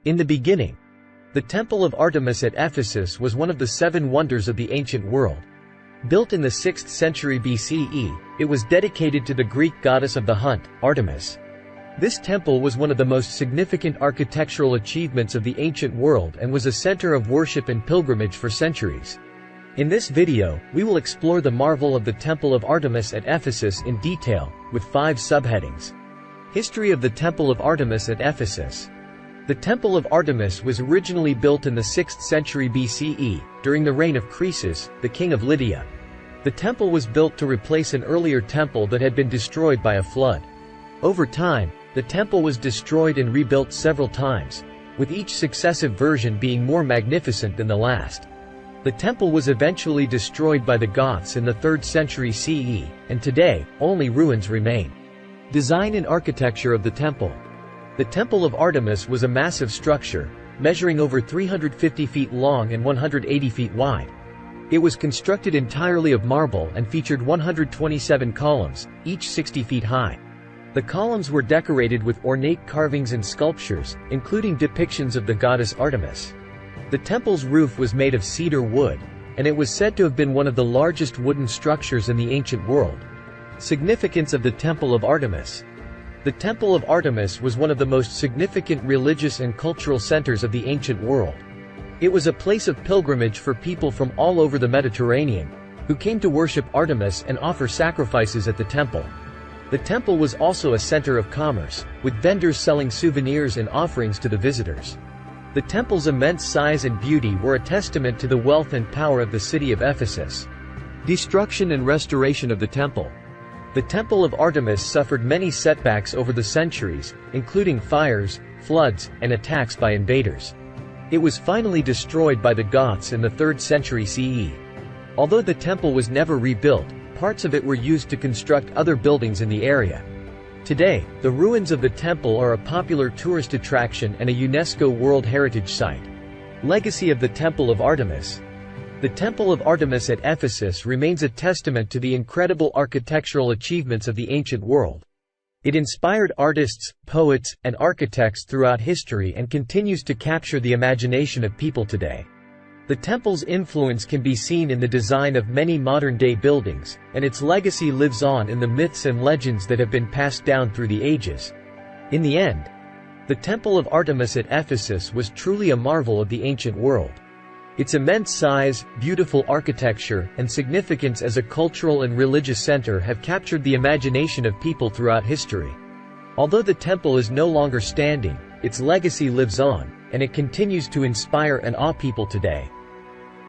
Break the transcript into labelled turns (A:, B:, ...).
A: In the beginning, the Temple of Artemis at Ephesus was one of the 7 wonders of the ancient world. Built in the 6th century BCE, it was dedicated to the Greek goddess of the hunt, Artemis. This temple was one of the most significant architectural achievements of the ancient world and was a center of worship and pilgrimage for centuries. In this video, we will explore the marvel of the Temple of Artemis at Ephesus in detail, with 5 subheadings. History of the Temple of Artemis at Ephesus. The Temple of Artemis was originally built in the 6th century BCE, during the reign of Croesus, the king of Lydia. The temple was built to replace an earlier temple that had been destroyed by a flood. Over time, the temple was destroyed and rebuilt several times, with each successive version being more magnificent than the last. The temple was eventually destroyed by the Goths in the 3rd century CE, and today, only ruins remain. Design and architecture of the temple. The Temple of Artemis was a massive structure, measuring over 350 feet long and 180 feet wide. It was constructed entirely of marble and featured 127 columns, each 60 feet high. The columns were decorated with ornate carvings and sculptures, including depictions of the goddess Artemis. The temple's roof was made of cedar wood, and it was said to have been one of the largest wooden structures in the ancient world. Significance of the Temple of Artemis. The Temple of Artemis was one of the most significant religious and cultural centers of the ancient world. It was a place of pilgrimage for people from all over the Mediterranean, who came to worship Artemis and offer sacrifices at the temple. The temple was also a center of commerce, with vendors selling souvenirs and offerings to the visitors. The temple's immense size and beauty were a testament to the wealth and power of the city of Ephesus. Destruction and restoration of the temple. The Temple of Artemis suffered many setbacks over the centuries, including fires, floods, and attacks by invaders. It was finally destroyed by the Goths in the 3rd century CE. Although the temple was never rebuilt, parts of it were used to construct other buildings in the area. Today, the ruins of the temple are a popular tourist attraction and a UNESCO World Heritage Site. Legacy of the Temple of Artemis. The Temple of Artemis at Ephesus remains a testament to the incredible architectural achievements of the ancient world. It inspired artists, poets, and architects throughout history and continues to capture the imagination of people today. The temple's influence can be seen in the design of many modern-day buildings, and its legacy lives on in the myths and legends that have been passed down through the ages. In the end, the Temple of Artemis at Ephesus was truly a marvel of the ancient world. Its immense size, beautiful architecture, and significance as a cultural and religious center have captured the imagination of people throughout history. Although the temple is no longer standing, its legacy lives on, and it continues to inspire and awe people today.